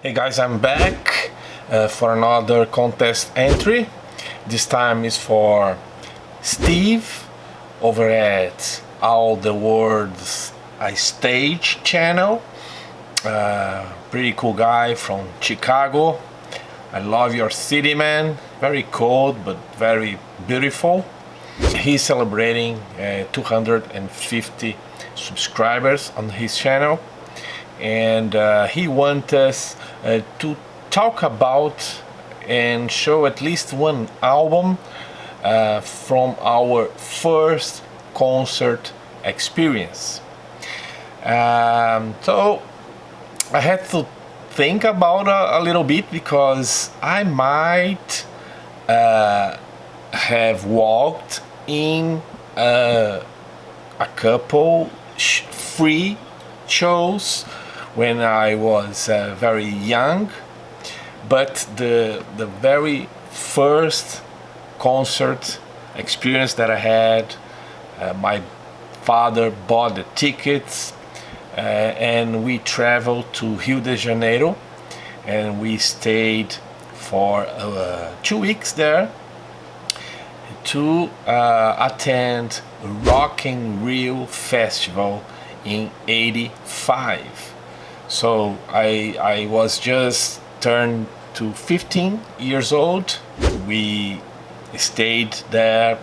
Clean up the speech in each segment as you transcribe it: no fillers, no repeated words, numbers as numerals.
Hey guys, I'm back for another contest entry. This time is for Steve over at All the Words I Stage channel. Pretty cool guy from Chicago. I love your city, man. Very cold but very beautiful. He's celebrating 250 subscribers on his channel, and he wants us to talk about and show at least one album from our first concert experience. So I had to think about a little bit, because I might have walked in a couple free shows when I was very young, but the very first concert experience that I had, my father bought the tickets, and we traveled to Rio de Janeiro, and we stayed for 2 weeks there to attend Rock in Rio Festival in '85. So I was just turned to 15 years old. We stayed there,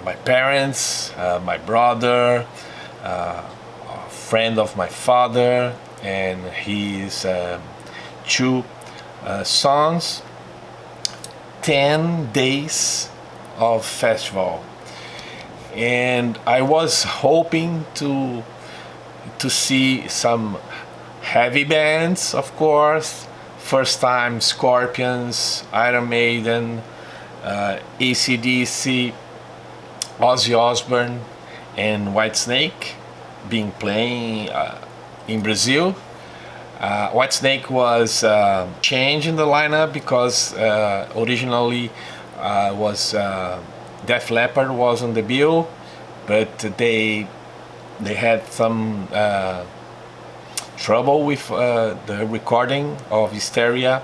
my parents, my brother, a friend of my father, and his two sons. 10 days of festival, and I was hoping to see some heavy bands, of course. First time Scorpions, Iron Maiden, AC/DC, Ozzy Osbourne, and Whitesnake being playing in Brazil. Whitesnake was changed in the lineup because originally was Def Leppard was on the bill, but they had some trouble with the recording of Hysteria,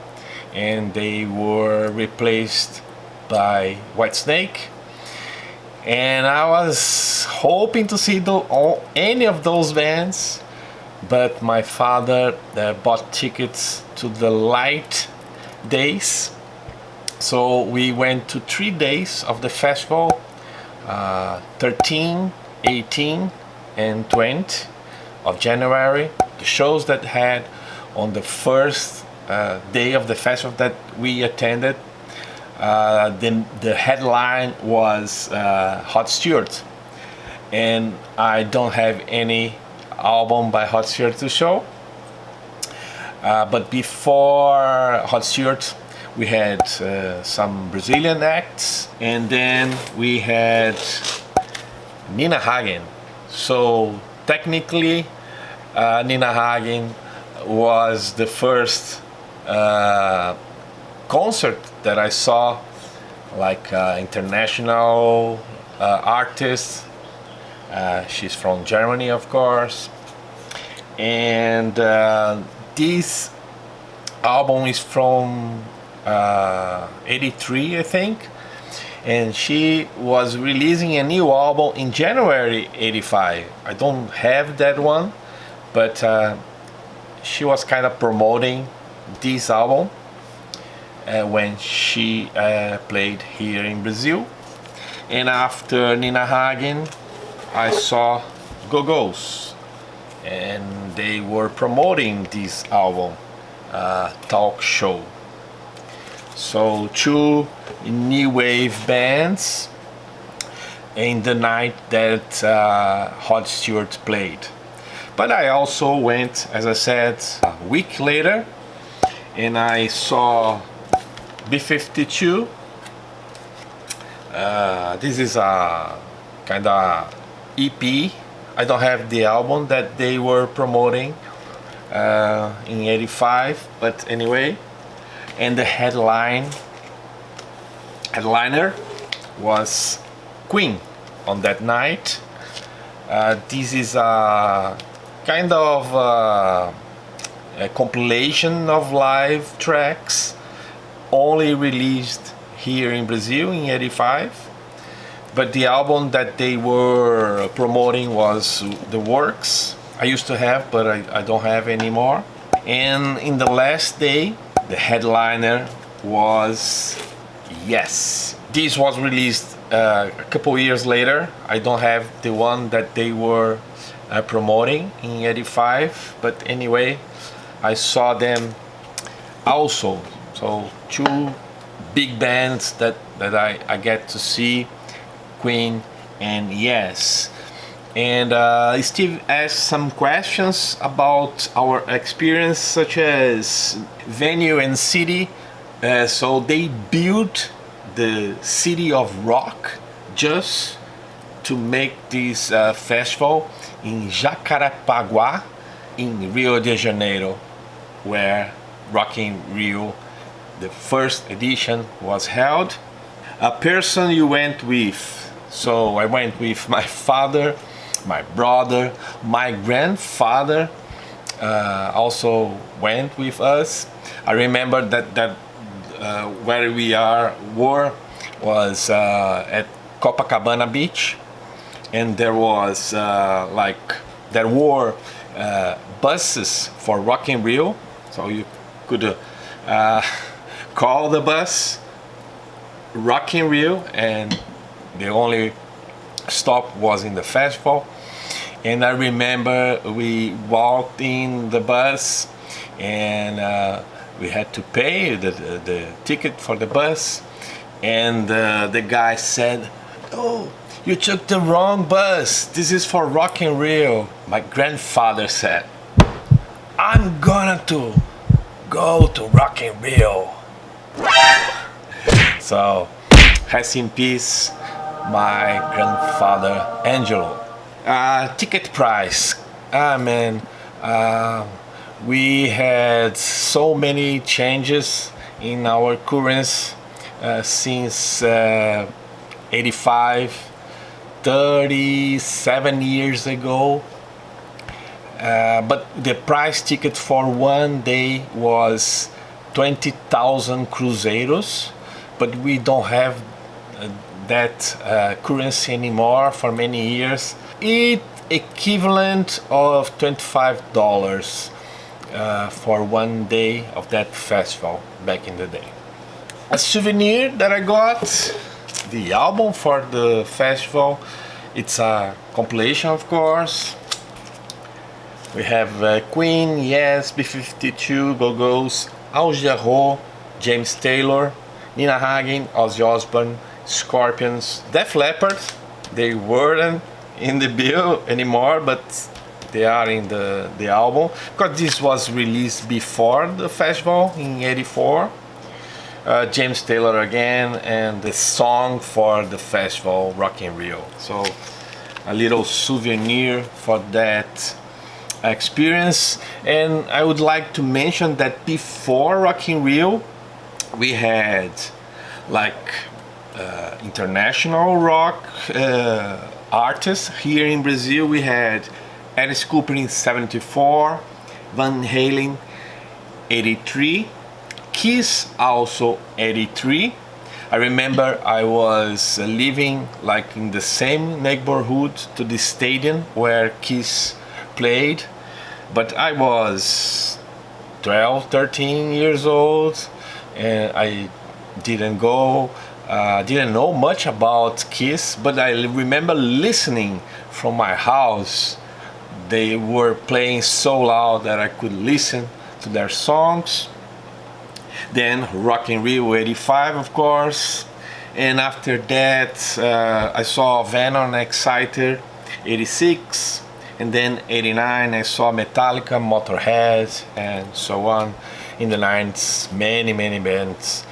and they were replaced by Whitesnake. And I was hoping to see any of those bands, but my father bought tickets to the light days. So we went to 3 days of the festival, 13, 18, and 20 of January. The shows that had on the first day of the festival that we attended, the headline was Rod Stewart, and I don't have any album by Rod Stewart to show. But before Rod Stewart, we had some Brazilian acts, and then we had Nina Hagen. So technically, Nina Hagen was the first concert that I saw, like international artist. She's from Germany, of course, and this album is from '83, I think, and she was releasing a new album in January '85. I don't have that one, but she was kind of promoting this album when she played here in Brazil. And after Nina Hagen, I saw Go-Go's, and they were promoting this album, Talk Show. So 2 new wave bands in the night that Rod Stewart played. But I also went, as I said, a week later, and I saw B-52. This is a kind of EP. I don't have the album that they were promoting in '85, but anyway. And the headliner was Queen on that night. This is a kind of a compilation of live tracks, only released here in Brazil in '85. But the album that they were promoting was The Works. I used to have, but I don't have anymore. And in the last day, the headliner was Yes. This was released a couple years later. I don't have the one that they were promoting in '85, but anyway, I saw them also. So two big bands that I get to see, Queen and Yes. And Steve asked some questions about our experience, such as venue and city. So they built the City of Rock just to make this festival in Jacarapaguá in Rio de Janeiro, where Rock in Rio, the first edition, was held. A person you went with. So I went with my father, my brother, my grandfather also went with us. I remember that where we were was at Copacabana Beach, and there were buses for Rock in Rio, so you could call the bus Rock in Rio, and the only stop was in the festival. And I remember we walked in the bus, and we had to pay the ticket for the bus, and the guy said, "Oh, you took the wrong bus. This is for Rock in Rio." My grandfather said, "I'm gonna to go to Rock in Rio." So, rest in peace, my grandfather Angelo. Ticket price. Man, we had so many changes in our currency since '85, 37 years ago. But the price ticket for one day was 20,000 cruzeiros, but we don't have that currency anymore for many years. It equivalent of $25 for one day of that festival back in the day. A souvenir that I got, the album for the festival. It's a compilation, of course. We have Queen, Yes, B-52, Go-Go's, Al Jarreau, James Taylor, Nina Hagen, Ozzy Osbourne, Scorpions, Def Leppard. They weren't in the bill anymore, but they are in the album, because this was released before the festival in '84. James Taylor again, and the song for the festival, Rock in Rio. So a little souvenir for that experience. And I would like to mention that before Rock in Rio, we had international rock artists. Here in Brazil we had Alice Cooper in '74, Van Halen '83, Kiss also '83. I remember I was living in the same neighborhood to the stadium where Kiss played, but I was 12, 13 years old, and I didn't go. Didn't know much about Kiss, but I remember listening from my house. They were playing so loud that I could listen to their songs. Then Rock in Rio '85, of course, and after that I saw Venom, Exciter '86, and then '89 I saw Metallica, Motorhead, and so on. In the 90s, many bands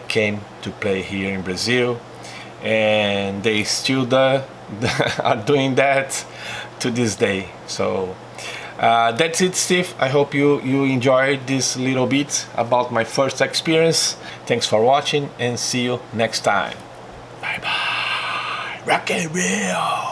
came to play here in Brazil, and they still are doing that to this day. So that's it, Steve. I hope you enjoyed this little bit about my first experience. Thanks for watching, and see you next time. Bye bye. Rock in Rio.